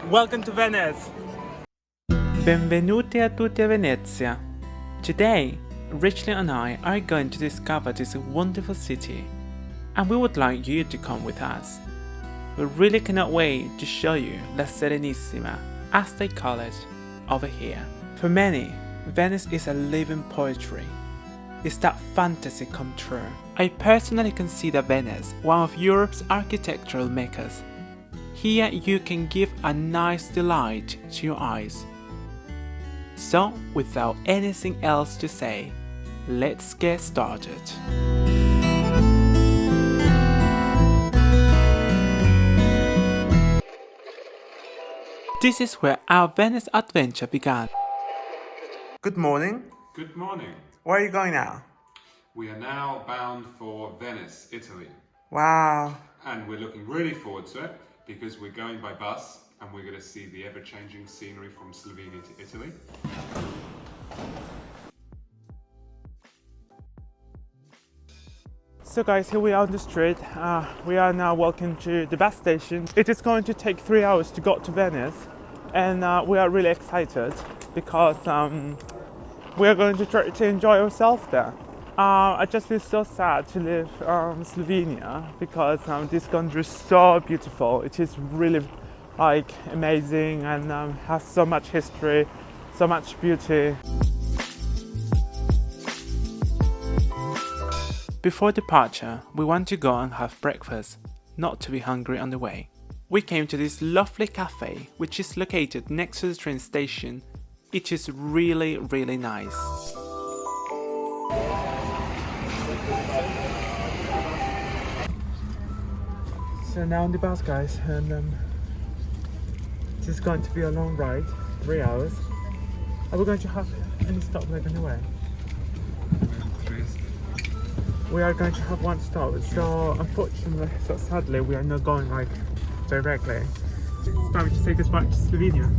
Welcome to Venice! Benvenuti a tutti a Venezia! Today, Richly and I are going to discover this wonderful city, and we would like you to come with us. We really cannot wait to show you La Serenissima, as they call it, over here. For many, Venice is a living poetry. It's that fantasy come true. I personally consider Venice one of Europe's architectural meccas. Here you can give a nice delight to your eyes. So, without anything else to say, let's get started. This is where our Venice adventure began. Good morning. Good morning. Where are you going now? We are now bound for Venice, Italy. Wow. And we're looking really forward to it because we're going by bus and we're going to see the ever-changing scenery from Slovenia to Italy. So guys, here we are on the street. We are now walking to the bus station. It is going to take 3 hours to go to Venice, and we are really excited because we are going to try to enjoy ourselves there. I just feel so sad to leave Slovenia because this country is so beautiful. It is really amazing and has so much history, so much beauty. Before departure, we want to go and have breakfast, not to be hungry on the way. We came to this lovely cafe, which is located next to the train station. It is really, really nice. So now on the bus, guys, and this is going to be a long ride, 3 hours. Are we going to have any stop on the way? We are going to have one stop, so unfortunately, so sadly, we are not going directly. It's time to say goodbye to Slovenia.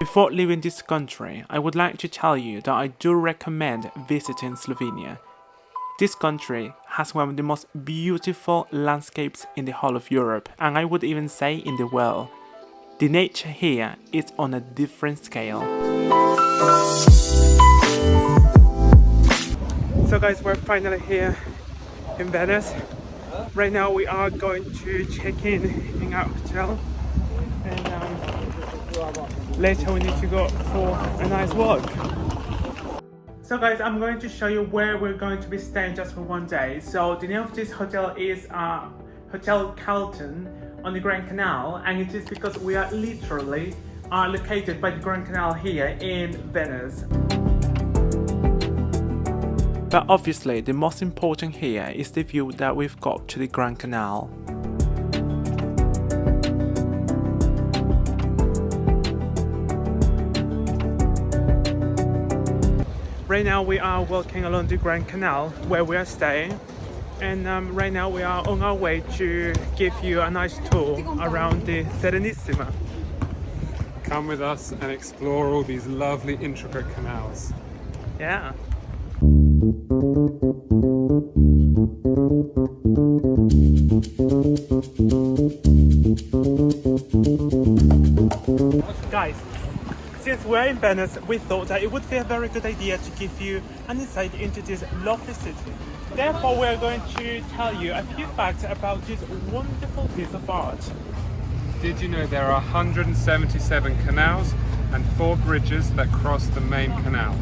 Before leaving this country, I would like to tell you that I do recommend visiting Slovenia. This country has one of the most beautiful landscapes in the whole of Europe, and I would even say in the world. The nature here is on a different scale. So guys, we're finally here in Venice. Right now we are going to check in our hotel, and later we need to go for a nice walk. So guys, I'm going to show you where we're going to be staying just for one day. So the name of this hotel is Hotel Carlton on the Grand Canal, and it is because we are literally located by the Grand Canal here in Venice. But obviously, the most important here is the view that we've got to the Grand Canal. Right now we are walking along the Grand Canal where we are staying, and right now we are on our way to give you a nice tour around the Serenissima. Come with us and explore all these lovely intricate canals. Yeah. Guys, since we're in Venice, we thought that it would be a very good idea to give you an insight into this lovely city. Therefore, we're going to tell you a few facts about this wonderful piece of art. Did you know there are 177 canals and 4 bridges that cross the main canal?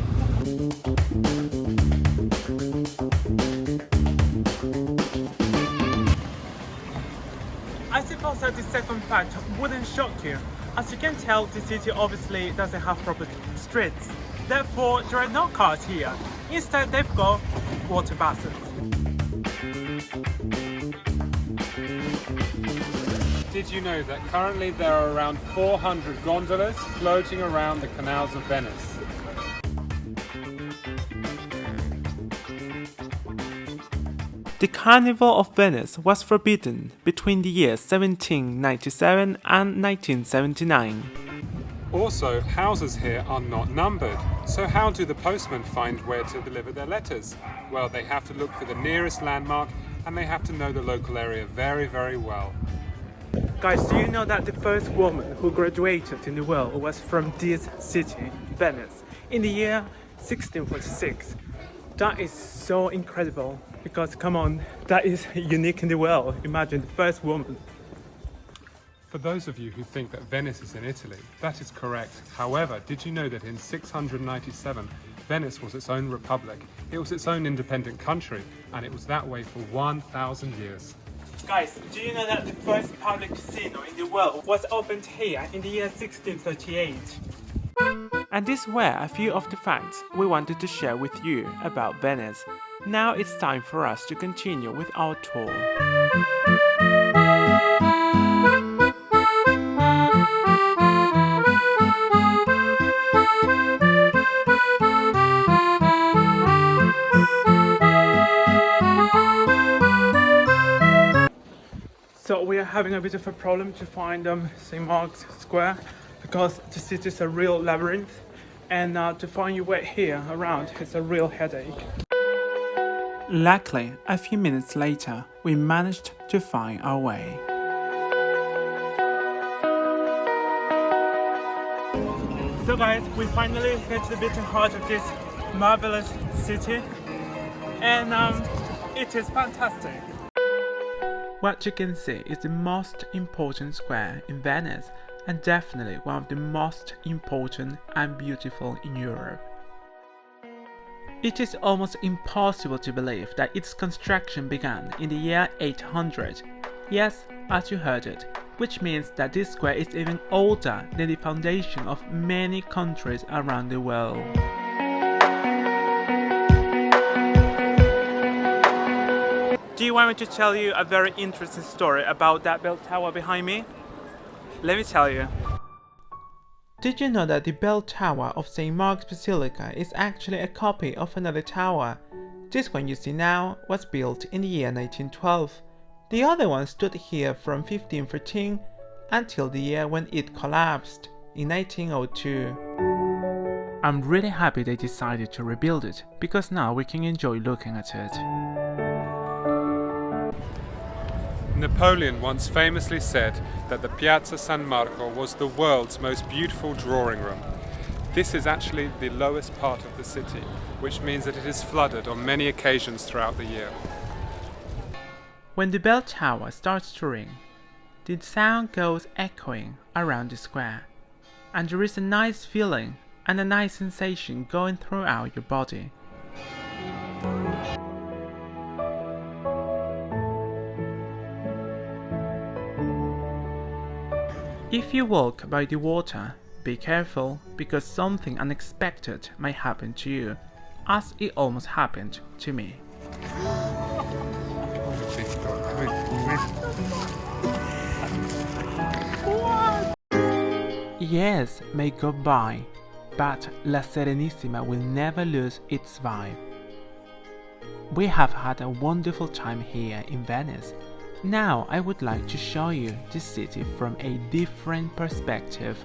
I suppose that the second fact wouldn't shock you. As you can tell, the city obviously doesn't have proper streets. Therefore, there are no cars here. Instead, they've got water buses. Did you know that currently there are around 400 gondolas floating around the canals of Venice? The Carnival of Venice was forbidden between the years 1797 and 1979. Also, houses here are not numbered, so how do the postmen find where to deliver their letters? Well, they have to look for the nearest landmark and they have to know the local area very, very well. Guys, do you know that the first woman who graduated in the world was from this city, Venice, in the year 1646? That is so incredible because, come on, that is unique in the world. Imagine the first woman. For those of you who think that Venice is in Italy, that is correct. However, did you know that in 697, Venice was its own republic? It was its own independent country, and it was that way for 1,000 years. Guys, do you know that the first public casino in the world was opened here in the year 1638? And these were a few of the facts we wanted to share with you about Venice. Now it's time for us to continue with our tour. So we are having a bit of a problem to find St. Mark's Square because the city is a real labyrinth, and to find your way here around is a real headache. Luckily, a few minutes later, we managed to find our way. So guys, we finally hit the bitter heart of this marvelous city, and it is fantastic. What you can see is the most important square in Venice and definitely one of the most important and beautiful in Europe. It is almost impossible to believe that its construction began in the year 800. Yes, as you heard it, which means that this square is even older than the foundation of many countries around the world. Do you want me to tell you a very interesting story about that bell tower behind me? Let me tell you. Did you know that the bell tower of St. Mark's Basilica is actually a copy of another tower? This one you see now was built in the year 1912. The other one stood here from 1513 until the year when it collapsed in 1902. I'm really happy they decided to rebuild it because now we can enjoy looking at it. Napoleon once famously said that the Piazza San Marco was the world's most beautiful drawing room. This is actually the lowest part of the city, which means that it is flooded on many occasions throughout the year. When the bell tower starts to ring, the sound goes echoing around the square, and there is a nice feeling and a nice sensation going throughout your body. If you walk by the water, be careful because something unexpected may happen to you, as it almost happened to me. Years may go by, but La Serenissima will never lose its vibe. We have had a wonderful time here in Venice. Now I would like to show you the city from a different perspective.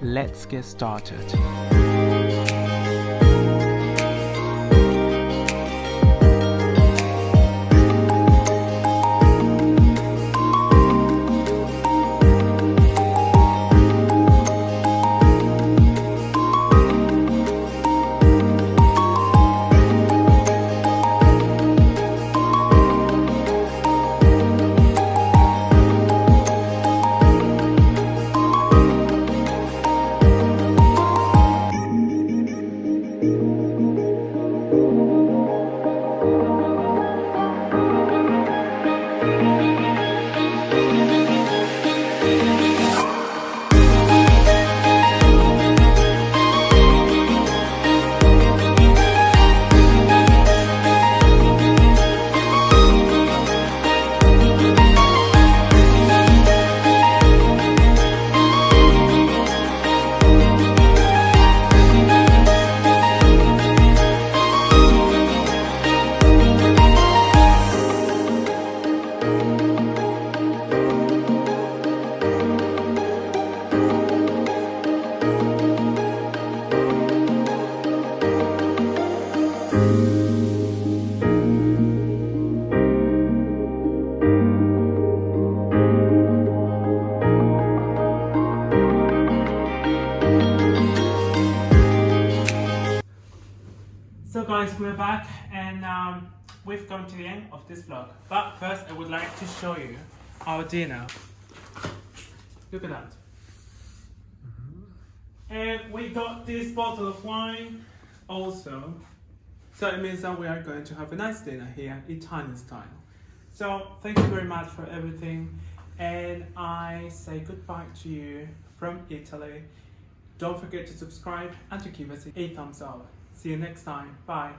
Let's get started. we're back and we've come to the end of this vlog. But first I would like to show you our dinner. Look at that. And we got this bottle of wine also. So it means that we are going to have a nice dinner here, Italian style. So thank you very much for everything. And I say goodbye to you from Italy. Don't forget to subscribe and to give us a thumbs up. See you next time. Bye.